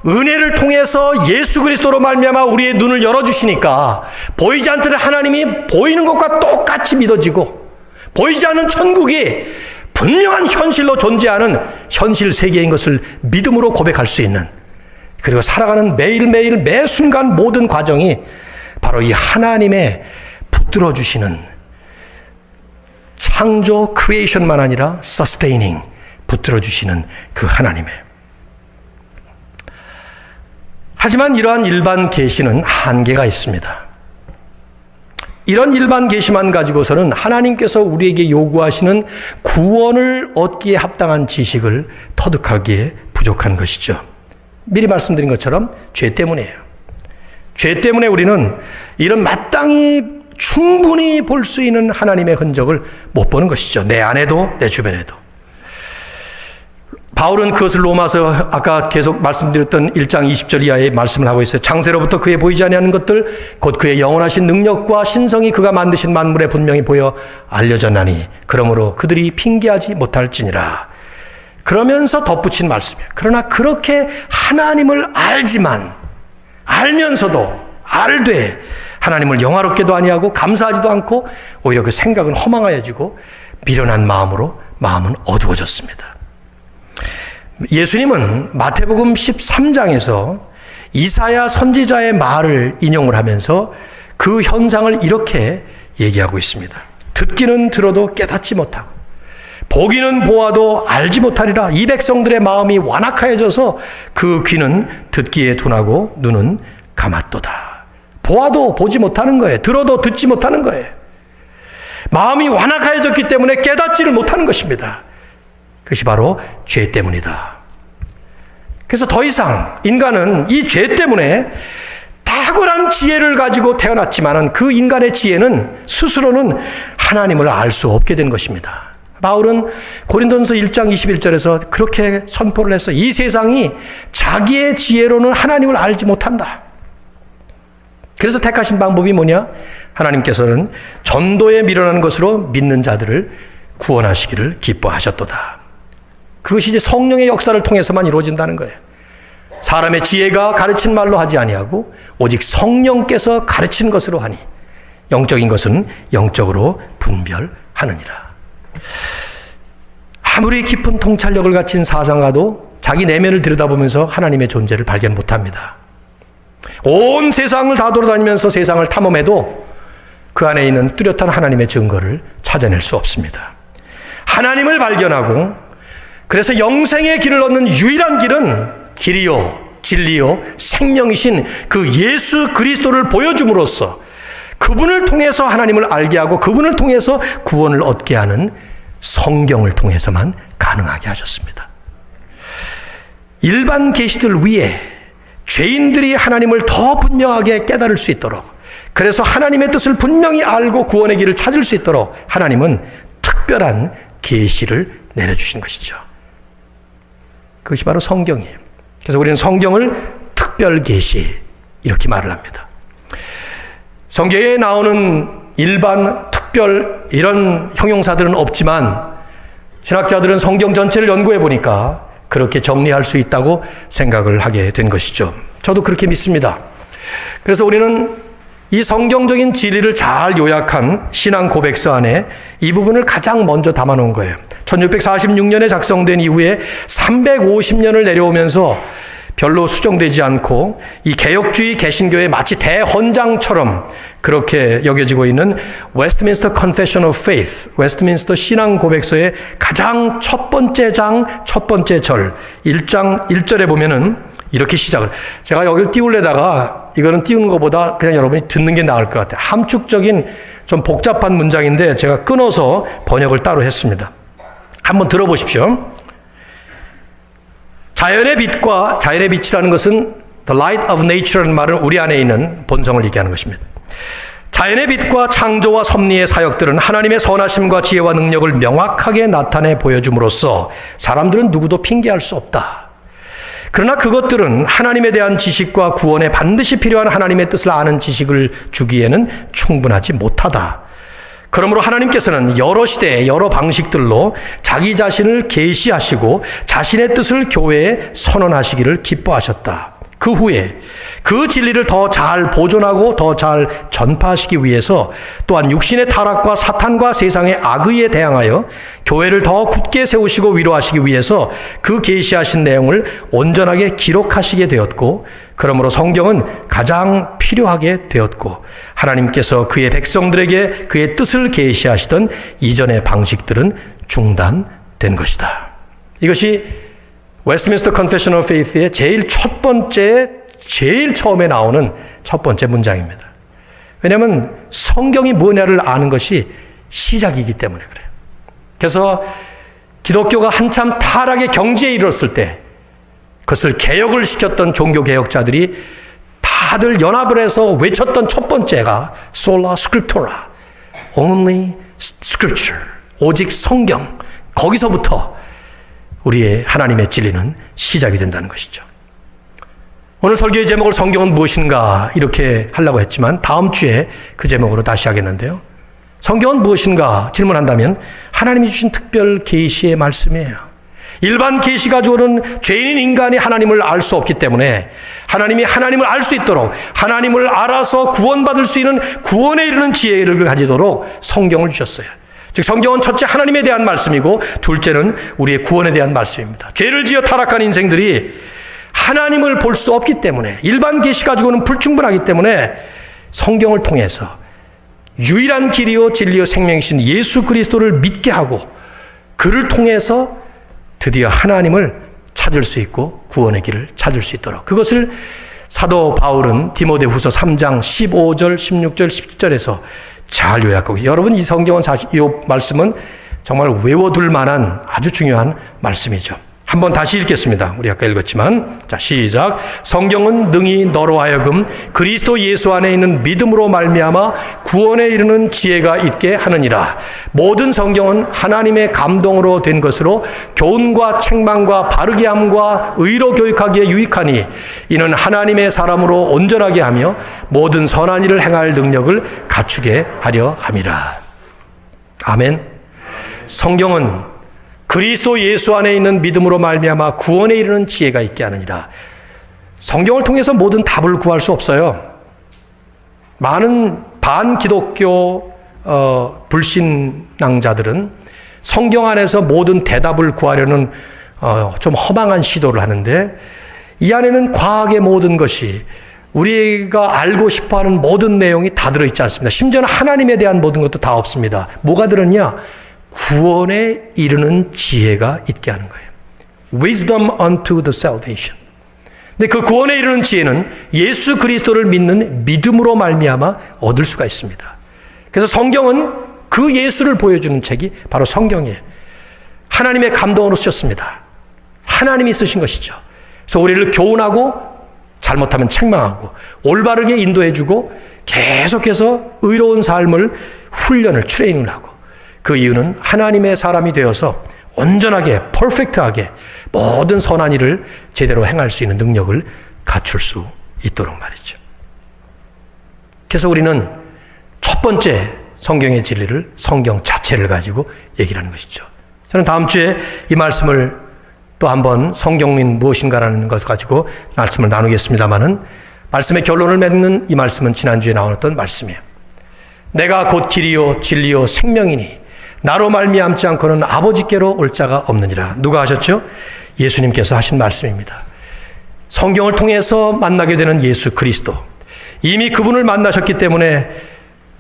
은혜를 통해서 예수 그리스도로 말미암아 우리의 눈을 열어주시니까 보이지 않던 하나님이 보이는 것과 똑같이 믿어지고, 보이지 않는 천국이 분명한 현실로 존재하는 현실 세계인 것을 믿음으로 고백할 수 있는, 그리고 살아가는 매일매일 매 순간 모든 과정이 바로 이 하나님의 붙들어 주시는, 창조 크리에이션만 아니라 서스테이닝, 붙들어 주시는 그 하나님의. 하지만 이러한 일반 계시는 한계가 있습니다. 이런 일반 계시만 가지고서는 하나님께서 우리에게 요구하시는 구원을 얻기에 합당한 지식을 터득하기에 부족한 것이죠. 미리 말씀드린 것처럼 죄 때문이에요. 죄 때문에 우리는 이런 마땅히 충분히 볼 수 있는 하나님의 흔적을 못 보는 것이죠. 내 안에도 내 주변에도. 바울은 그것을 로마서 아까 계속 말씀드렸던 1장 20절 이하의 말씀을 하고 있어요. 창세로부터 그의 보이지 아니하는 것들 곧 그의 영원하신 능력과 신성이 그가 만드신 만물에 분명히 보여 알려졌나니 그러므로 그들이 핑계하지 못할지니라. 그러면서 덧붙인 말씀이에요. 그러나 그렇게 하나님을 알지만, 알면서도 알되 하나님을 영화롭게도 아니하고 감사하지도 않고 오히려 그 생각은 허망하여지고 미련한 마음으로 마음은 어두워졌습니다. 예수님은 마태복음 13장에서 이사야 선지자의 말을 인용을 하면서 그 현상을 이렇게 얘기하고 있습니다. 듣기는 들어도 깨닫지 못하고 보기는 보아도 알지 못하리라. 이 백성들의 마음이 완악하여져서 그 귀는 듣기에 둔하고 눈은 감았도다. 보아도 보지 못하는 거예요. 들어도 듣지 못하는 거예요. 마음이 완악하여졌기 때문에 깨닫지를 못하는 것입니다. 그것이 바로 죄 때문이다. 그래서 더 이상 인간은 이 죄 때문에 탁월한 지혜를 가지고 태어났지만은 그 인간의 지혜는 스스로는 하나님을 알 수 없게 된 것입니다. 바울은 고린도전서 1장 21절에서 그렇게 선포를 해서 이 세상이 자기의 지혜로는 하나님을 알지 못한다. 그래서 택하신 방법이 뭐냐? 하나님께서는 전도에 미련한 것으로 믿는 자들을 구원하시기를 기뻐하셨도다. 그것이 이제 성령의 역사를 통해서만 이루어진다는 거예요. 사람의 지혜가 가르친 말로 하지 아니하고 오직 성령께서 가르친 것으로 하니 영적인 것은 영적으로 분별하느니라. 아무리 깊은 통찰력을 갖춘 사상가도 자기 내면을 들여다보면서 하나님의 존재를 발견 못합니다. 온 세상을 다 돌아다니면서 세상을 탐험해도 그 안에 있는 뚜렷한 하나님의 증거를 찾아낼 수 없습니다. 하나님을 발견하고 그래서 영생의 길을 얻는 유일한 길은 길이요 진리요 생명이신 그 예수 그리스도를 보여줌으로써 그분을 통해서 하나님을 알게 하고 그분을 통해서 구원을 얻게 하는 성경을 통해서만 가능하게 하셨습니다. 일반 계시들 위에 죄인들이 하나님을 더 분명하게 깨달을 수 있도록, 그래서 하나님의 뜻을 분명히 알고 구원의 길을 찾을 수 있도록 하나님은 특별한 계시를 내려주신 것이죠. 그것이 바로 성경이에요. 그래서 우리는 성경을 특별 계시 이렇게 말을 합니다. 성경에 나오는 일반 특별 이런 형용사들은 없지만 신학자들은 성경 전체를 연구해 보니까 그렇게 정리할 수 있다고 생각을 하게 된 것이죠. 저도 그렇게 믿습니다. 그래서 우리는 이 성경적인 진리를 잘 요약한 신앙 고백서 안에 이 부분을 가장 먼저 담아놓은 거예요. 1646년에 작성된 이후에 350년을 내려오면서 별로 수정되지 않고 이 개혁주의 개신교의 마치 대헌장처럼 그렇게 여겨지고 있는 웨스트민스터 Confession of Faith, 웨스트민스터 신앙 고백서의 가장 첫 번째 장, 첫 번째 절, 1장 1절에 보면은 이렇게 시작을, 제가 여기를 띄우려다가 이거는 띄우는 것보다 그냥 여러분이 듣는 게 나을 것 같아요. 함축적인 좀 복잡한 문장인데 제가 끊어서 번역을 따로 했습니다. 한번 들어보십시오. 자연의 빛과, 자연의 빛이라는 것은 the light of nature라는 말은 우리 안에 있는 본성을 얘기하는 것입니다. 자연의 빛과 창조와 섭리의 사역들은 하나님의 선하심과 지혜와 능력을 명확하게 나타내 보여줌으로써 사람들은 누구도 핑계할 수 없다. 그러나 그것들은 하나님에 대한 지식과 구원에 반드시 필요한 하나님의 뜻을 아는 지식을 주기에는 충분하지 못하다. 그러므로 하나님께서는 여러 시대에 여러 방식들로 자기 자신을 계시하시고 자신의 뜻을 교회에 선언하시기를 기뻐하셨다. 그 후에 그 진리를 더 잘 보존하고 더 잘 전파하시기 위해서 또한 육신의 타락과 사탄과 세상의 악의에 대항하여 교회를 더 굳게 세우시고 위로하시기 위해서 그 계시하신 내용을 온전하게 기록하시게 되었고, 그러므로 성경은 가장 필요하게 되었고, 하나님께서 그의 백성들에게 그의 뜻을 계시하시던 이전의 방식들은 중단된 것이다. 이것이 웨스트민스터 컨페션 오브 페이스의 제일 처음에 나오는 첫 번째 문장입니다. 왜냐하면 성경이 뭐냐를 아는 것이 시작이기 때문에 그래요. 그래서 기독교가 한참 타락의 경지에 이르렀을 때 그것을 개혁을 시켰던 종교개혁자들이 다들 연합을 해서 외쳤던 첫 번째가 Sola Scriptura, Only Scripture, 오직 성경. 거기서부터 우리의 하나님의 진리는 시작이 된다는 것이죠. 오늘 설교의 제목을 성경은 무엇인가 이렇게 하려고 했지만 다음 주에 그 제목으로 다시 하겠는데요. 성경은 무엇인가 질문한다면 하나님이 주신 특별 계시의 말씀이에요. 일반 계시 가지고는 죄인인 인간이 하나님을 알 수 없기 때문에 하나님이 하나님을 알 수 있도록, 하나님을 알아서 구원받을 수 있는 구원에 이르는 지혜를 가지도록 성경을 주셨어요. 즉 성경은 첫째 하나님에 대한 말씀이고, 둘째는 우리의 구원에 대한 말씀입니다. 죄를 지어 타락한 인생들이 하나님을 볼 수 없기 때문에, 일반 계시 가지고는 불충분하기 때문에 성경을 통해서 유일한 길이요 진리요 생명이신 예수 그리스도를 믿게 하고 그를 통해서 드디어 하나님을 찾을 수 있고 구원의 길을 찾을 수 있도록, 그것을 사도 바울은 디모데후서 3장 15절, 16절, 17절에서 잘 요약하고, 여러분 이 성경은 사실 이 말씀은 정말 외워둘 만한 아주 중요한 말씀이죠. 한번 다시 읽겠습니다. 우리 아까 읽었지만, 자 시작. 성경은 능히 너로 하여금 그리스도 예수 안에 있는 믿음으로 말미암아 구원에 이르는 지혜가 있게 하느니라. 모든 성경은 하나님의 감동으로 된 것으로 교훈과 책망과 바르게 함과 의로 교육하기에 유익하니 이는 하나님의 사람으로 온전하게 하며 모든 선한 일을 행할 능력을 갖추게 하려 함이라. 아멘. 성경은 그리스도 예수 안에 있는 믿음으로 말미암아 구원에 이르는 지혜가 있게 하느니라. 성경을 통해서 모든 답을 구할 수 없어요. 많은 반기독교 불신앙자들은 성경 안에서 모든 대답을 구하려는 좀 허망한 시도를 하는데, 이 안에는 과학의 모든 것이, 우리가 알고 싶어하는 모든 내용이 다 들어있지 않습니다. 심지어는 하나님에 대한 모든 것도 다 없습니다. 뭐가 들었냐? 구원에 이르는 지혜가 있게 하는 거예요. Wisdom unto the salvation. 근데 그 구원에 이르는 지혜는 예수 그리스도를 믿는 믿음으로 말미암아 얻을 수가 있습니다. 그래서 성경은 그 예수를 보여주는 책이 바로 성경이에요. 하나님의 감동으로 쓰셨습니다. 하나님이 쓰신 것이죠. 그래서 우리를 교훈하고 잘못하면 책망하고 올바르게 인도해주고 계속해서 의로운 삶을 훈련을 트레이닝을 하고, 그 이유는 하나님의 사람이 되어서 온전하게 퍼펙트하게 모든 선한 일을 제대로 행할 수 있는 능력을 갖출 수 있도록 말이죠. 그래서 우리는 첫 번째 성경의 진리를, 성경 자체를 가지고 얘기를 하는 것이죠. 저는 다음 주에 이 말씀을 또 한번 성경은 무엇인가라는 것 가지고 말씀을 나누겠습니다마는, 말씀의 결론을 맺는 이 말씀은 지난주에 나왔던 말씀이에요. 내가 곧 길이요 진리요 생명이니 나로 말미암지 않고는 아버지께로 올 자가 없느니라. 누가 하셨죠? 예수님께서 하신 말씀입니다. 성경을 통해서 만나게 되는 예수 그리스도, 이미 그분을 만나셨기 때문에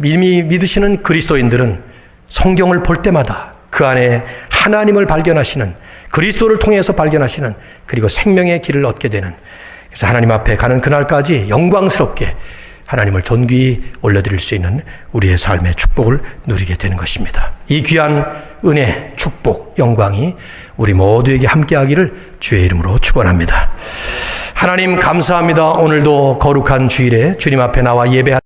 이미 믿으시는 그리스도인들은 성경을 볼 때마다 그 안에 하나님을 발견하시는, 그리스도를 통해서 발견하시는, 그리고 생명의 길을 얻게 되는, 그래서 하나님 앞에 가는 그날까지 영광스럽게 하나님을 존귀히 올려드릴 수 있는 우리의 삶의 축복을 누리게 되는 것입니다. 이 귀한 은혜, 축복, 영광이 우리 모두에게 함께하기를 주의 이름으로 축원합니다. 하나님 감사합니다. 오늘도 거룩한 주일에 주님 앞에 나와 예배하는